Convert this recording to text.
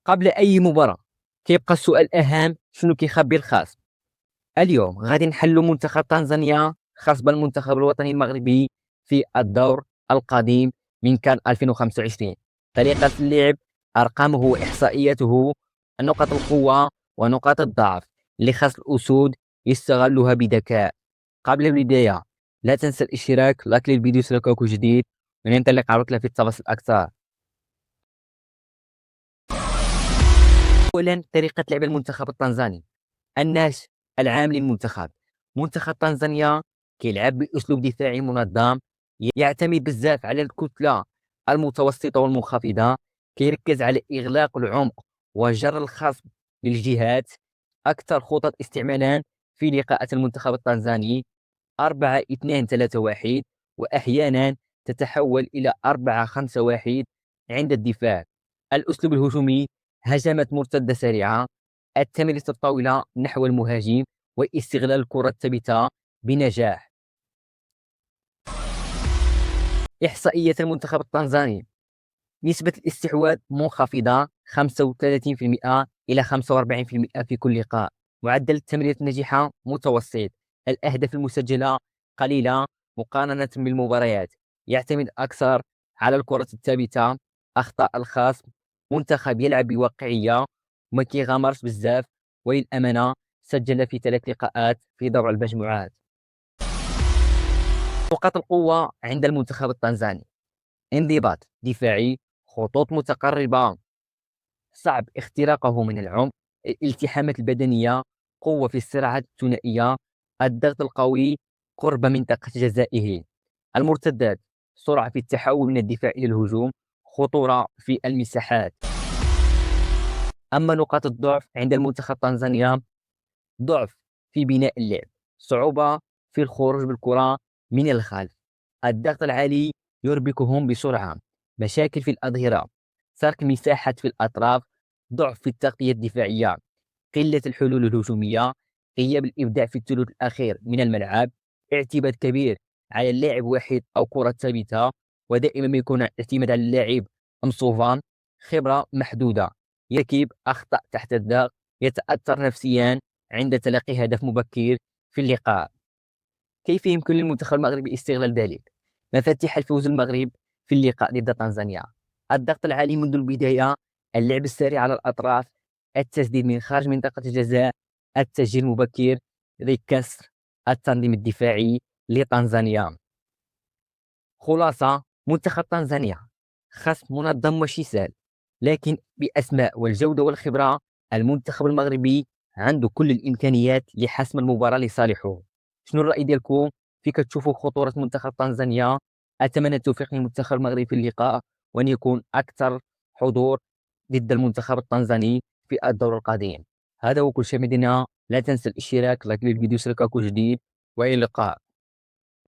قبل أي مباراة كيبقى السؤال الأهم شنو كيخبي الخصم. اليوم غادي نحلوا منتخب تنزانيا خصم المنتخب الوطني المغربي في الدور القديم من كان 2025. طريقة اللعب، أرقامه وإحصائياته، نقاط القوة ونقاط الضعف اللي خاص الأسود يستغلوها بذكاء. قبل البداية لا تنسى الاشتراك، لايك للفيديو يوصلك جديد، وننطلق على في التفاصيل أكثر. أولا طريقة لعب المنتخب التنزاني. النهج العام للمنتخب. منتخب تنزانيا كيلعب بأسلوب دفاعي منظم، يعتمد بزاف على الكتلة المتوسطة والمنخفضة، كيركز على إغلاق العمق وجر الخصم للجهات. أكثر خطط استعمالا في لقاءات المنتخب التنزاني 4-2-3-1، وأحيانا تتحول إلى 4-5-1 عند الدفاع. الأسلوب الهجومي، هجمات مرتدة سريعة، التمريرات الطويلة نحو المهاجم، واستغلال الكرة الثابتة بنجاح. إحصائيات المنتخب التنزاني: نسبة الاستحواذ منخفضة 35% إلى 45% في كل لقاء. معدل التمريرات الناجحة متوسط. الأهداف المسجلة قليلة مقارنة بالمباريات. يعتمد أكثر على الكرة الثابتة. أخطاء الخصم: منتخب يلعب بواقعية وما كيغامرش بزاف، وللأمانة سجل في 3 لقاءات في دور المجموعات. نقاط القوة عند المنتخب التنزاني: انضباط دفاعي، خطوط متقربة صعب اختراقه من العمق، الالتحامات البدنية، قوة في الصراعات الثنائية، الضغط القوي قرب منطقة جزائه. المرتدات: سرعة في التحول من الدفاع إلى الهجوم، خطورة في المساحات. أما نقاط الضعف عند المنتخب تنزانيا: ضعف في بناء اللعب، صعوبة في الخروج بالكرة من الخلف، الضغط العالي يربكهم بسرعة، مشاكل في الأظهرة، ترك مساحات في الأطراف، ضعف في التغطية الدفاعية، قلة الحلول الهجومية، غياب الإبداع في الثلث الأخير من الملعب، اعتماد كبير على لاعب واحد أو كرة ثابتة، ودائما ما يكون اعتماد على اللاعب مصوفا، خبرة محدودة، يركب أخطاء تحت الضغط، يتأثر نفسيا عند تلقي هدف مبكر في اللقاء. كيف يمكن للمنتخب المغربي استغلال ذلك؟ مفاتيح الفوز المغرب في اللقاء ضد تنزانيا: الضغط العالي منذ البداية، اللعب السريع على الأطراف، التسديد من خارج منطقة الجزاء، التسجيل المبكر لكسر التنظيم الدفاعي لتنزانيا. خلاصة: منتخب تنزانيا خصم منظم ماشي سهل، لكن بأسماء والجودة والخبرة المنتخب المغربي عنده كل الإمكانيات لحسم المباراة لصالحه. شنو الرأي ديالكم؟ في كتشوفوا خطورة منتخب تنزانيا؟ أتمنى التوفيق للمنتخب المغربي في اللقاء، وأن يكون أكثر حضور ضد المنتخب التنزاني في الدور القادم. هذا هو كل شيء من هنا، لا تنسى الاشتراك، لايك للفيديو يوصلك كل جديد، وإلى اللقاء.